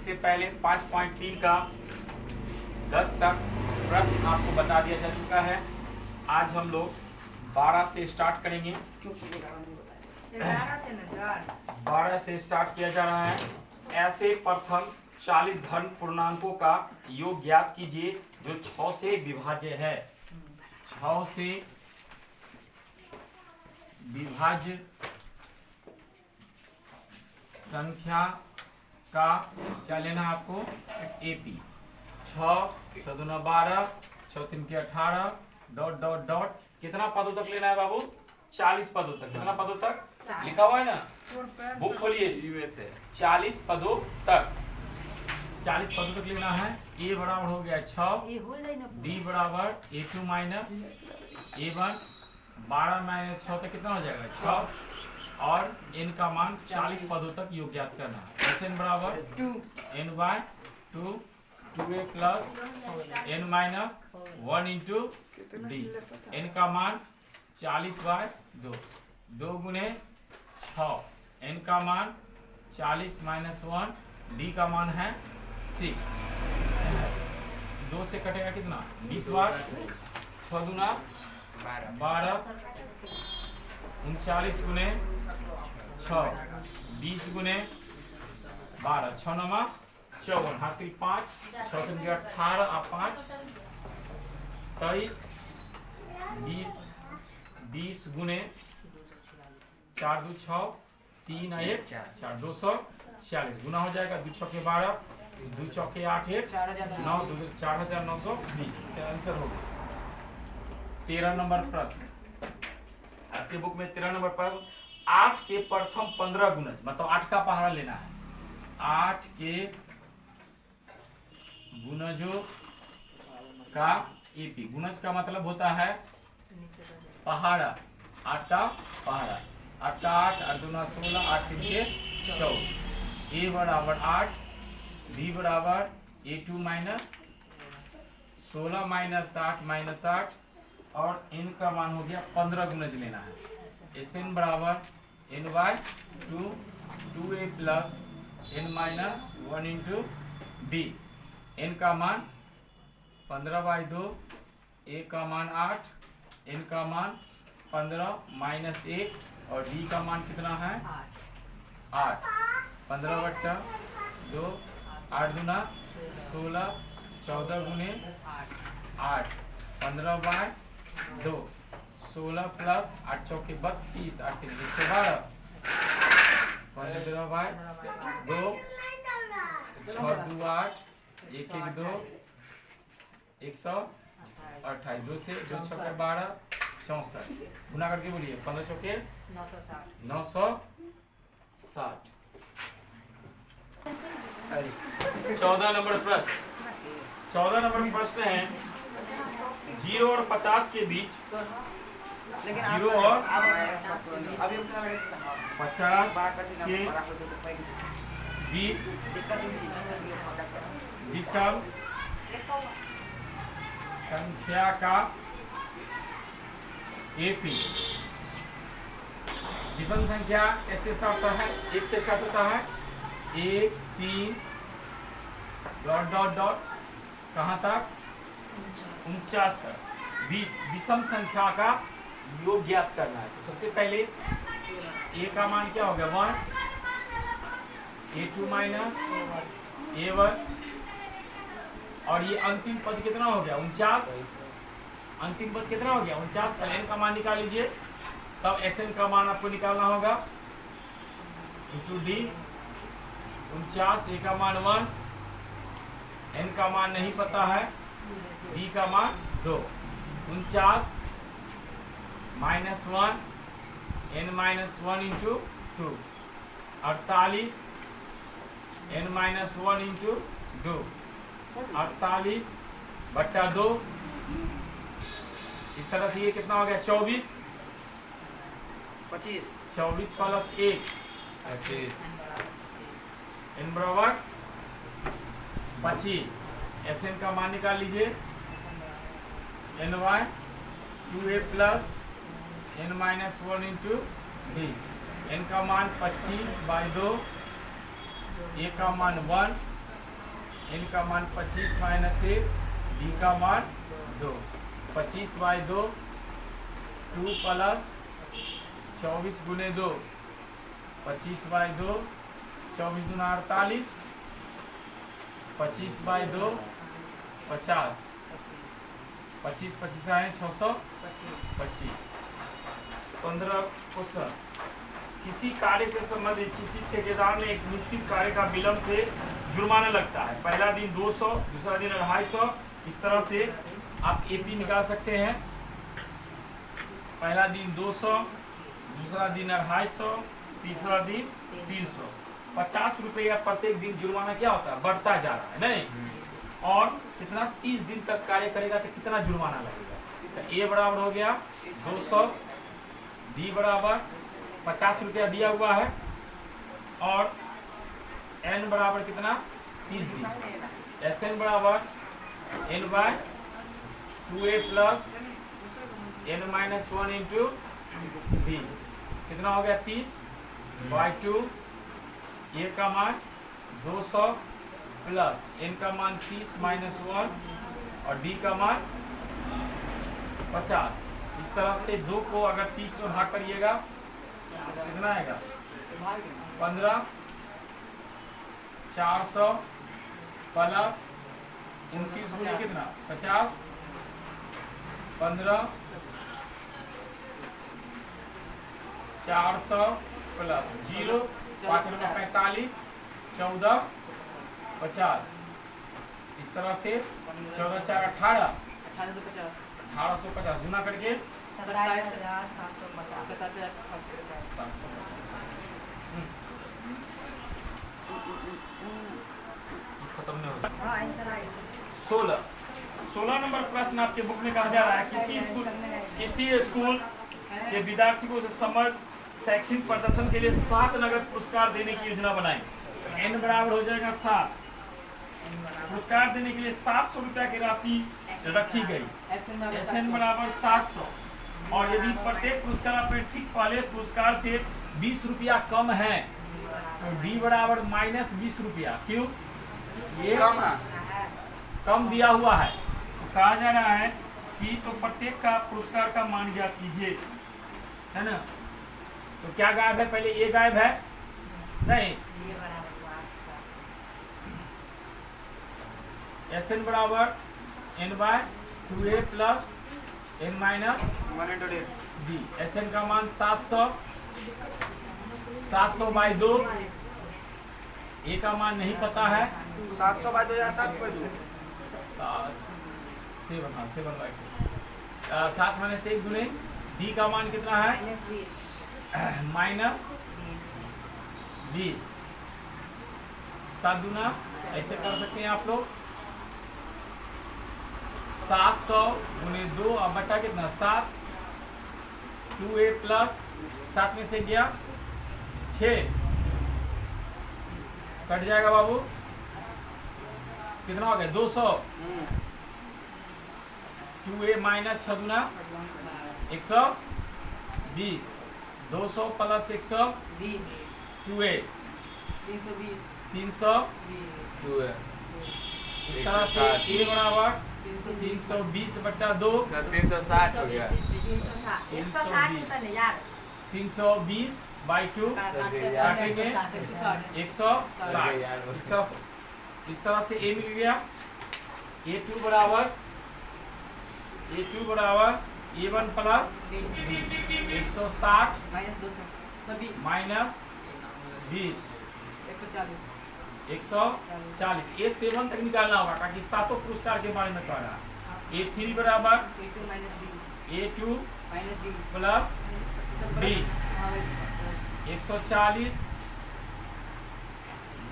इससे पहले 5.3 का 10 तक प्रश्न आपको बता दिया जा चुका है। आज हम लोग 12 से स्टार्ट करेंगे। 12 से स्टार्ट किया जा रहा है। ऐसे प्रथम 40 धन पूर्णांकों का योग ज्ञात कीजिए जो 6 से विभाज्य है। 6 से विभाज्य संख्या का क्या लेना है आपको? एपी। 6 6 दूना 12 6 3 के 18 डॉट डॉट डॉट कितना पदों तक लेना है बाबू? 40 पदों तक। कितना पदों तक लिखा हुआ है ना? बुक खोलिए। 40 पदों तक 40 पदों तक लेना है। ए बराबर हो गया 6, डी बराबर a2 माइनस a1, 12 माइनस 6 तक कितना हो जाएगा? 6 और n का मान 40 पदों तक योग ज्ञात करना है। Sn बराबर n by 2 2a plus n minus 1 into D. n का मान 40 बाय 2 2 गुने 6, n का मान 40 माइनस 1, डी का मान है 6। 2 से कटेगा कितना? 20 बार 6 दूना 12 39 गुने 6 20 गुने 12 6 नमा 54 हासिल 5 6 3 18 और 5 23 20 गुने 4 2 6 3 1 4 240 गुना हो जाएगा। 2 6 12 2 चौके 8 1 9 4920। इसका आंसर होगा 13 नंबर प्रश्न। आपके बुक में 13 नंबर प्रश्न। 8 के प्रथम 15 गुणज, मतलब 8 का पहाड़ा लेना है। 8 के गुणजों का एपी। गुणज का मतलब होता है पहाड़ा। 8 का पहाड़ा। 8 का 8 8 दूना 16 8 3 के 14। ए बराबर 8, बी बराबर a2 माइनस 16 माइनस 8 माइनस 8 और n का मान हो गया 15 गुणज लेना है। Sn बराबर n by 2 2a plus n minus 1 into b। n का मान 15 बाई 2, a का मान 8, n का मान 15 माइनस 1 और d का मान कितना है? 8। 15 बट्टा 2 8 दूना 16 14 गुने 8 15 बाय 2 16 प्लस 8 चौके 32 8 3 112 15 बाय 2 6 2 8 1 1 2 128 2 से 2 चौके 12 64 गुना करके बोलिए 15 चौके 960। 14 नंबर प्रश्न। 14 नंबर प्रश्न है 0 और 50 के बीच 0 और 50 के बीच विषम संख्या का एपी। विषम संख्या कैसे स्टार्ट होता है? 1 से स्टार्ट होता है। 1 3 डॉट डॉट डॉट कहाँ तक? 49 तक। 20 विषम संख्या का योग ज्ञात करना है। तो सबसे पहले a का मान क्या हो गया? 1, a2 माइनस a1 और ये अंतिम पद कितना हो गया? 49। अंतिम पद कितना हो गया? 49। पहले n का मान निकाल लीजिए, तब Sn का मान आपको निकालना होगा इंटू डी। 49 a का मान 1, n का मान नहीं पता है, d का मान 2। 49 minus 1 n minus 1 into 2 48 n minus 1 into 2 48 बट्टा 2। इस तरह से ये कितना हो गया? 24 24 प्लस 1 25 n बराबर 25। Sn का मान निकाल लीजिए n by 2a plus n minus 1 into b। n का मान 25 बाई 2, a का मान 1 n का मान 25 माइनस 1, d का मान 2, 25/2 2 प्लस 24 गुने 2, 25/2 24 दूना 48, 25/2 50, 25 25 आए 625। 15 क्वेश्चन। किसी कार्य से संबंधित किसी ठेकेदार ने एक निश्चित कार्य का विलंब से जुर्माना लगता है। पहला दिन 200, दूसरा दिन 250, इस तरह से आप एपी निकाल सकते हैं। पहला दिन 200, दूसरा दिन 250, तीसरा दिन 300। 50 रुपया प्रत्येक दिन जुर्माना क्या होता है, बढ़ता जा रहा है नहीं। और कितना 30 दिन तक कार्य करेगा तो कितना जुर्माना लगेगा। तो ए बराबर हो गया 200, डी बराबर 50 रुपया दिया हुआ है, और एन बराबर कितना 30 दिन। एस एन बराबर n/2a plus n-1 into D, कितना हो गया 30/2। ए का मान 200 प्लस n का मान 30 माइनस 1 और d का मान 50। इस तरह से 2 को अगर 30 में भाग करिएगा तो कितना आएगा 15, 400 प्लस 29 गुने कितना 50, 15, 400 प्लस 0, 5 में 45, 14, 50। इस तरह से 14 4 18, 1850 गुना करके खत्म नहीं होगा। 16 नंबर प्रश्न आपके बुक में कहा जा रहा है किसी स्कूल के विद्यार्थी को समग्र शैक्षणिक प्रदर्शन के लिए 7 नगद पुरस्कार देने की योजना बनाई। n बराबर हो जाएगा 7। पुरस्कार देने के लिए 700 रुपया की राशि रखी गई। SN बराबर 700, और यदि प्रत्येक पुरस्कार अपने ठीक पहले पुरस्कार से 20 रुपया कम है तो D बराबर -20 रुपया। क्यों, ये कम दिया हुआ है। तो कहा जा रहा है कि तो प्रत्येक का पुरस्कार का मान ज्ञात कीजिए, है ना। तो क्या गायब है, पहले ये गायब है नहीं। SN बराबर n/2a plus n-1 d। SN का मान 700, 700/2। ए का मान नहीं पता है, 700/2 या 7/2 7 माने से 1 गुने। डी का मान कितना है -20। 7 दूना ऐसे कर सकते हैं आप लोग, 700 गुने 2 अब बटा कितना 7, 2a प्लस 7 में से गया 6, कट जाएगा बाबू, कितना हो गया 200। 2a माइनस 6 दूना 120, 200 प्लस 120 2a 320। इस तरह से a बराबर 320/2 360 हो गया। 320/2 काटेंगे 160। इस तरह से a मिल गया। a2 बराबर a1 प्लस 160 माइनस 20 140। A7 तक निकालना होगा ताकि 7 पुरस्कार के बारे में कह रहा है। A3 बराबर A2 प्लस D 140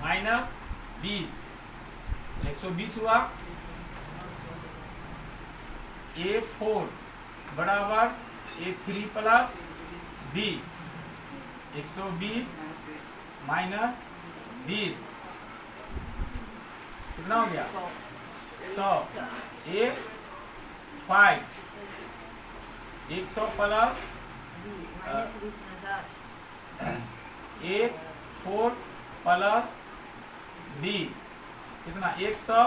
माइनस 20 120 हुआ। A4 बराबर A3 प्लस D 120 माइनस 20 कितना हो गया 100। A5 100 plus A4 plus D कितना 100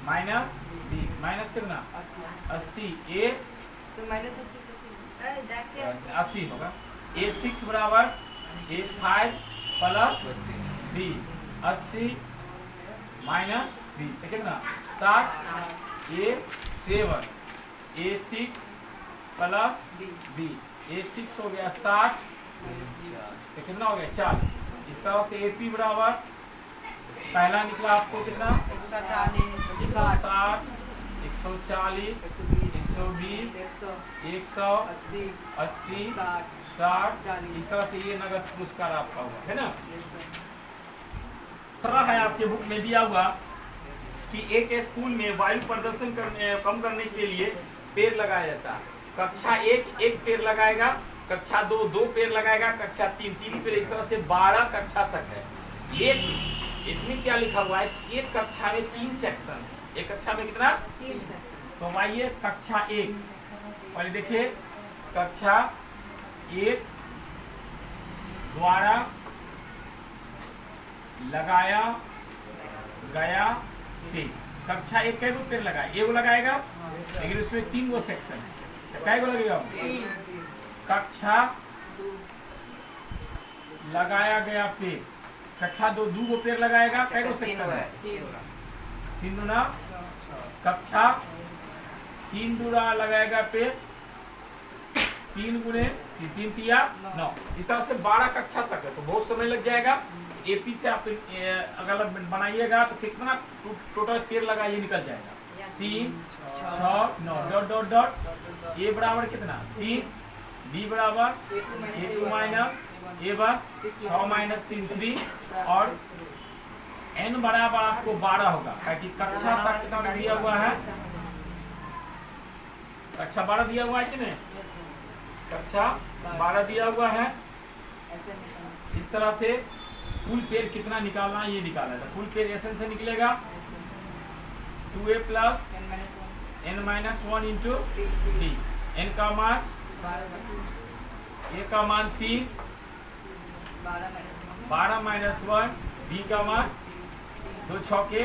माइनस 20 माइनस कितना 80 ए 80 होगा। A6 बराबर A5 प्लस B 80 माइनस 20 कितना 60 A7 A6 plus B A6 हो गया 60 तो कितना हो गया 40। इस तरह से AP बराबर पहला निकला आपको कितना 160 140 120 180 80 60। इस तरह से ये नगद पुरस्कार आपका हुआ है ना। तरह है आपके बुक में दिया हुआ कि एक स्कूल में वायु प्रदूषण कम करने के लिए पेड़ लगाया जाता है। कक्षा 1 1 पेड़ लगाएगा, कक्षा 2 2 पेड़ लगाएगा, कक्षा 3 3 पेड़, इस तरह से 12 कक्षा तक है। एक इसमें क्या लिखा हुआ है कि एक कक्षा में 3 सेक्शन, एक कक्षा में कितना 3 सेक्शन। तो आइए कक्षा 1 पहले देखिए, कक्षा 1 द्वारा लगाया गया पेड़। कक्षा 1 कै गो पेड़ लगाए, एगो लगाएगा, लेकिन उसमें 3 गो सेक्शन है, तो कै गो लगेगा कक्षा लगाया गया पेड़। कक्षा 2 2 गो पेड़ लगाएगा, कै गो सेक्शन है 3 दूना। कक्षा 3 दूरा लगाएगा पेड़, 3 गुने 3 तिया 9। इस तरह से 12 कक्षा तक है, तो बहुत समय लग जाएगा। एपी से आप अगर बनाइएगा तो कितना टोटल पेड़ लगा ये निकल जाएगा 3 6 9 डॉट डॉट डॉट। ए बराबर कितना 3, बी बराबर A2 माइनस A1 6 माइनस 3 3 और n बराबर आपको 12 होगा, ताकि कक्षा तक कितना दिया हुआ है, कक्षा 12 दिया हुआ है कि नहीं, कक्षा 12 दिया हुआ है। इस तरह से कुल पेड़ कितना निकालना ये निकाला था। कुल पेड़ एसन से निकलेगा 2a plus n minus 1 into d। n का मान a का मान 3 12 माइनस 1, d का मान 2 6 के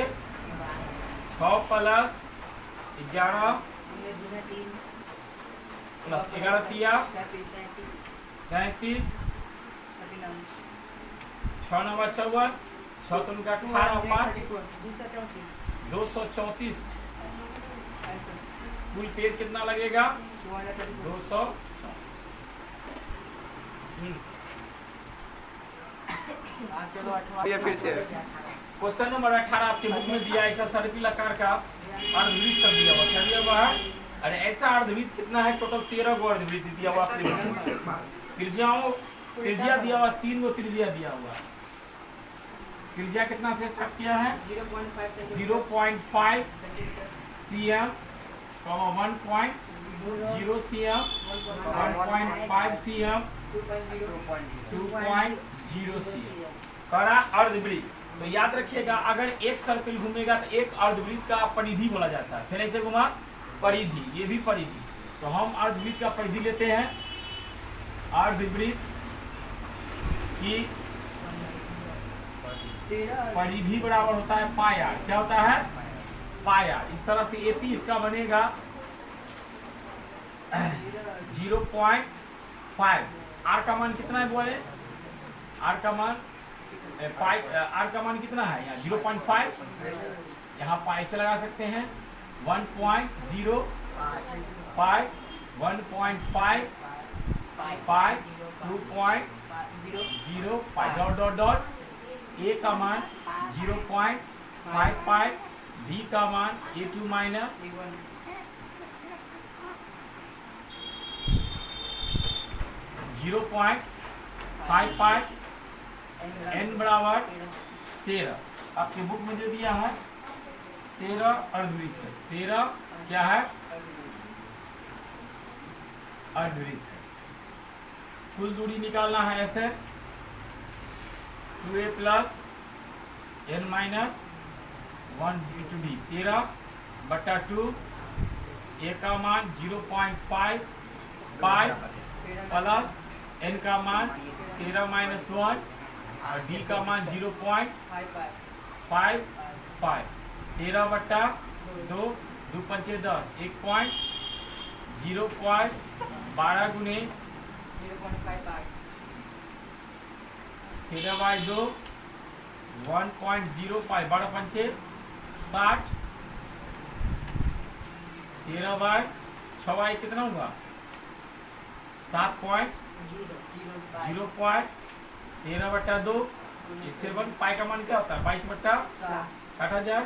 6 प्लस 11 प्लस 11 तिया 33 6 9 54 6 3 का 18 5 234। कुल पेड़ कितना लगेगा 234। ये फिर से क्वेश्चन नंबर 18 आपके बुक में दिया, ऐसा सर्पिल आकार का अर्धवृत्त सब दिया हुआ, क्या दिया हुआ है, अरे ऐसा अर्धवृत्त कितना है, टोटल 13 गो अर्धवृत्त दिया हुआ आपके बुक में। त्रिज्या दिया हुआ 3 गो त्रिज्या दिया हुआ है। त्रिज्या कितना से स्टार्ट किया है 0.5 cm, 1.0 cm, 1.5 cm, 2.0 cm करा अर्धवृत्त। तो याद रखिएगा, अगर एक सर्कल घूमेगा तो एक अर्धवृत्त का परिधि बोला जाता है। फिर ऐसे घुमा परिधि, ये भी परिधि। तो हम अर्धवृत्त का परिधि लेते हैं। अर्धवृत्त की परिधि बराबर होता है पाई आर। क्या होता है पाई आर। इस तरह से एपी इसका बनेगा 0.5। आर का मान कितना है बोले, आर का मान आर का मान कितना है यहाँ 0.5, यहाँ पाई से लगा सकते हैं 1.0 पाई, 1.5 पाई, 2.0 पाई, डॉट डॉट डॉट। ए का मान 0.5 पाई, डी का मान A2 माइनस 0.5 पाई, n बराबर 13। आपके बुक में जो दिया है 13 अर्धवृत्त है। 13 क्या है अर्धवृत्त है। कुल दूरी निकालना है ऐसे 2a plus n minus 1 into D. 13/2, a का मान 0.5 पाई प्लस n का मान 13 माइनस 1 और d का मान 0.5 5 5 13/2 2 पंचे 10 1 पॉइंट 0.12 गुने 13/2 1.05 12 पंचे 60 13/6 कितना हुआ 7.0.13/2 इससे 1 पाई का मान क्या होता है 22 काटा जाए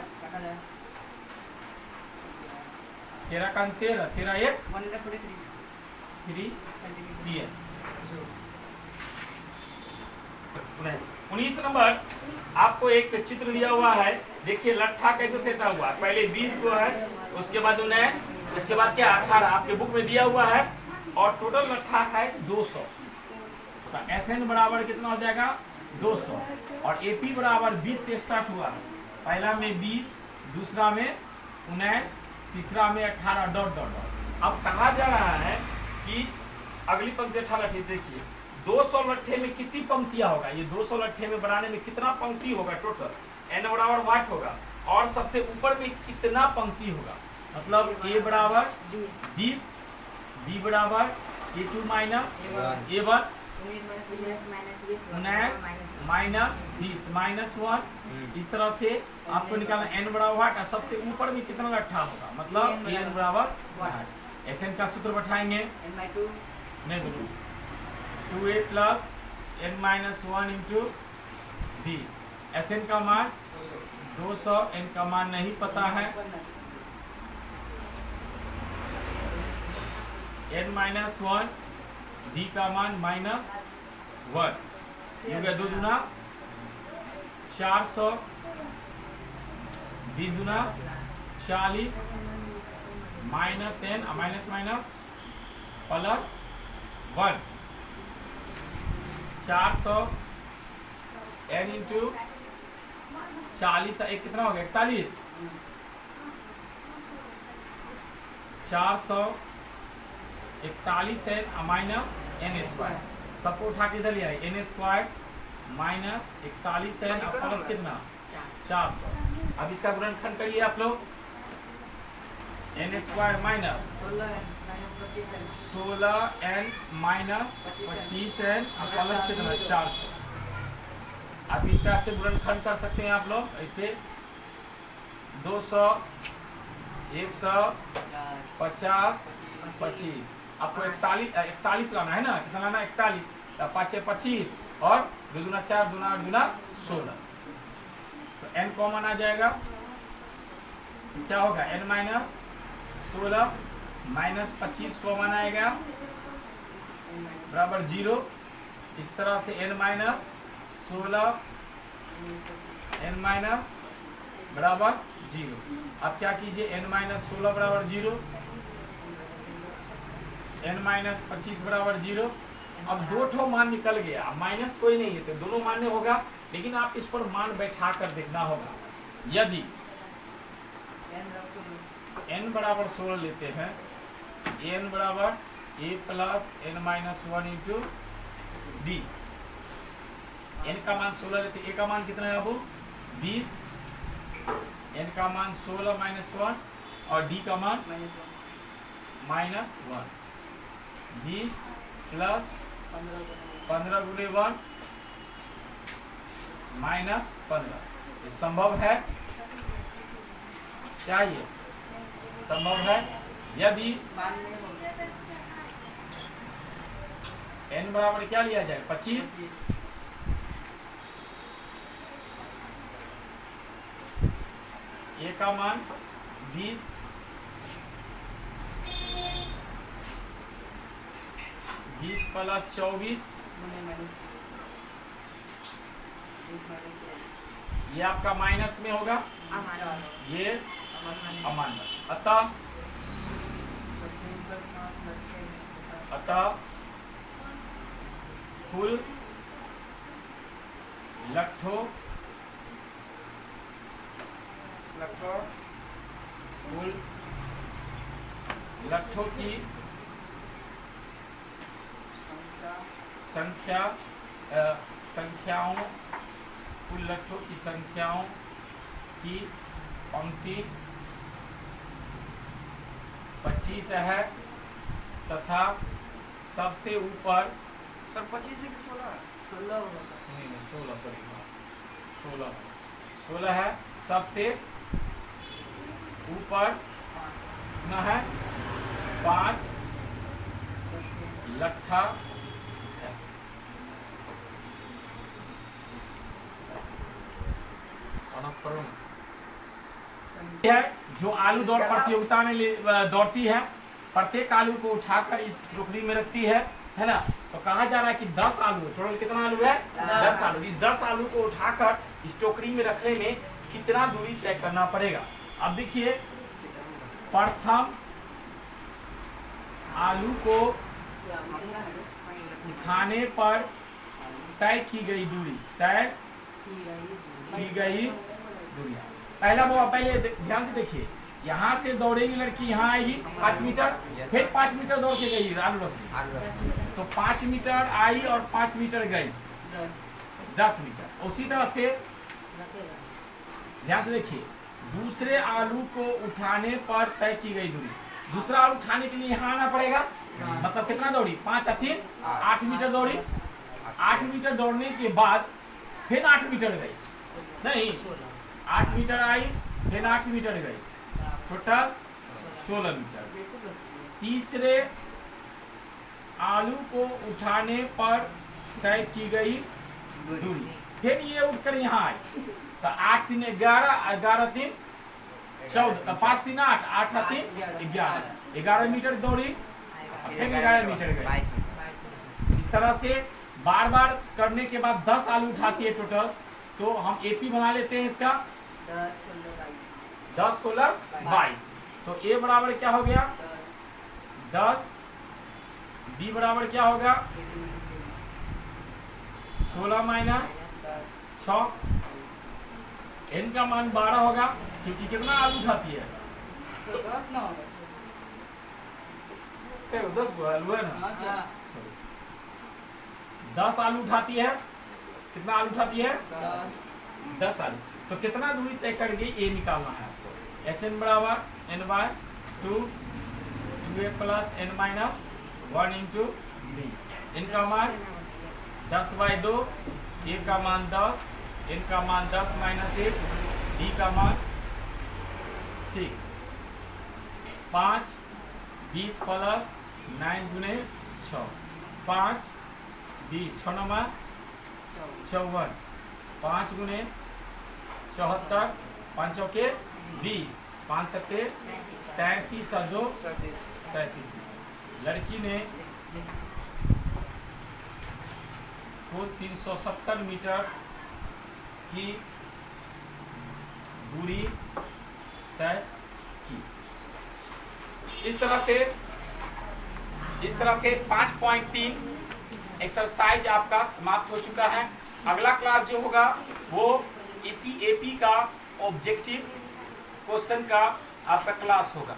13 का 13 13 1 3 CN 19 नंबर आपको एक चित्र दिया हुआ है। देखिए लट्ठा कैसे सेटा हुआ है। पहले 20 को है, उसके बाद 19, उसके बाद क्या 18 आपके बुक में दिया हुआ है और टोटल लट्ठा है 200। तो SN बराबर कितना हो जाएगा 200 और AP बराबर 20 से स्टार्ट हुआ है। पहला में 20, दूसरा में 19, तीसरा में 18 डॉट डॉट डॉट। अब कहा जा रहा है कि अगली पंक्ति 18 देखिए 200 लट्ठे में कितनी पंक्तियां होगा। ये 200 लट्ठे में बनाने में कितना पंक्ति होगा टोटल N बराबर वाट होगा और सबसे ऊपर में कितना पंक्ति होगा। मतलब A बराबर 20, B बराबर A2 minus A1 19 minus 20 minus 1। इस तरह से आपको निकालना N बराबर वाट और सबसे ऊपर में कितना लट्ठा होगा। मतलब N बराबर वाट। SN का सूत्र बैठाएंगे नहीं बोलूँ 2A plus N-1 into D। SN का मान 200, N का मान नहीं पता है। N-1 D का मान -1 हो गया 2 दूना 400 20 दूना 40 minus N minus minus plus 1 400 N into 40 एक कितना हो गया 41 400 41 N माइनस N स्क्वायर सबको उठा के इधर ले आए N square minus 41 N plus कितना 400। अब इसका गुणनखंड करिए आप लोग N square minus 16N minus 25N plus कितना 400। आप इस टाइप से गुणनखंड कर सकते हैं आप लोग ऐसे 200 150 25 आपको 41 लाना है ना। कितना लाना 41 तो 5 25 और 2 दूना 4 दूना 8 दूना 16 तो N कॉमन आ जाएगा तो क्या होगा N माइनस 16 माइनस 25 कॉमन आएगा बराबर 0। इस तरह से N माइनस 16 N माइनस बराबर 0। अब क्या कीजिए N माइनस 16 बराबर 0 N माइनस 25 बराबर 0। अब दो ठो मान निकल गया माइनस कोई नहीं है तो दोनों मान्य होगा लेकिन आप इस पर मान बैठा कर देखना होगा। यदि N बराबर 16 लेते हैं N बराबर A plus N-1 into D। N का मान 16 लेते A का मान कितना है अब 20 N का मान 16 माइनस 1 और D का मान -1 20 प्लस 15 गुणे 1 माइनस 15। ये संभव है क्या ये संभव है। यदि N बराबर क्या लिया जाए 25 A का मान 20 20 प्लस 24 ये आपका माइनस में होगा ये अमान्य। अतः कुल लट्ठों की संख्याओं कुल लट्ठों की संख्याओं की पंक्ति 25 है तथा सबसे ऊपर सर 25 है कि 16? 16 है। सबसे ऊपर न है 5 लट्ठा है। है जो आलू दौड़ प्रतियोगिता में दौड़ती है, प्रत्येक आलू को उठाकर इस टोकरी में रखती है ना। तो कहा जा रहा है कि 10 आलू, टोटल कितना आलू है? 10 आलू। इस 10 आलू को उठाकर इस टोकरी में रखने में कितना दूरी तय करना पड़ेगा। अब देखिए, प्रथम आलू को उठाने पर तय की गई दूरी, पहले ध्यान से देखिए, यहाँ से दौड़ेगी लड़की, यहाँ आएगी 5 मीटर, फिर 5 मीटर दौड़ के गई आलू रखी, तो 5 मीटर आई और 5 मीटर गई, 10 मीटर। उसी तरह से ध्यान से देखिए, दूसरे आलू को उठाने पर तय की गई दूरी, दूसरा आलू उठाने के लिए यहाँ आना पड़ेगा, मतलब कितना दौड़ी? 5 और 3 8 मीटर दौड़ी। 8 मीटर दौड़ने के बाद फिर 8 मीटर गई, नहीं 8 मीटर आई, फिर 8 मीटर गई, टोटल 16 मीटर। तीसरे आलू को उठाने पर तय की गई दूरी, फिर ये उठकर यहाँ आई, तो 8 3 11, 11 3 14, 5 3 8, 8 3 11 मीटर दौड़ी, फिर 11 मीटर गई। इस तरह से बार बार करने के बाद 10 आलू उठाती है टोटल, तो हम एपी बना लेते हैं इसका 10 16 22। तो ए बराबर क्या हो गया? 10, बी बराबर क्या होगा? 16 माइनस 6, एन का मान 12 होगा, क्योंकि कितना आलू उठाती है? 10 आलू है ना, 10 आलू उठाती है। कितना आलू उठाती है? 10 आलू। तो कितना दूरी तय करके ए निकालना है आपको। एस एन बराबर N by 2, 2a plus N minus 1 into D. इनका मान 10 बाई 2, ए का मान 10, एन का मान 10 माइनस 1, डी का मान 6, 5 20 प्लस 9 गुने 6, 5 20, 6 नंबर 54, 5 गुने 74, 5 चौके 20, 5 सत्ते 33 और 2 37। लड़की ने कुल 370 मीटर की दूरी तय की। इस तरह से 5.3 एक्सरसाइज आपका समाप्त हो चुका है। अगला क्लास जो होगा वो इसी एपी का ऑब्जेक्टिव क्वेश्चन का आपका क्लास होगा।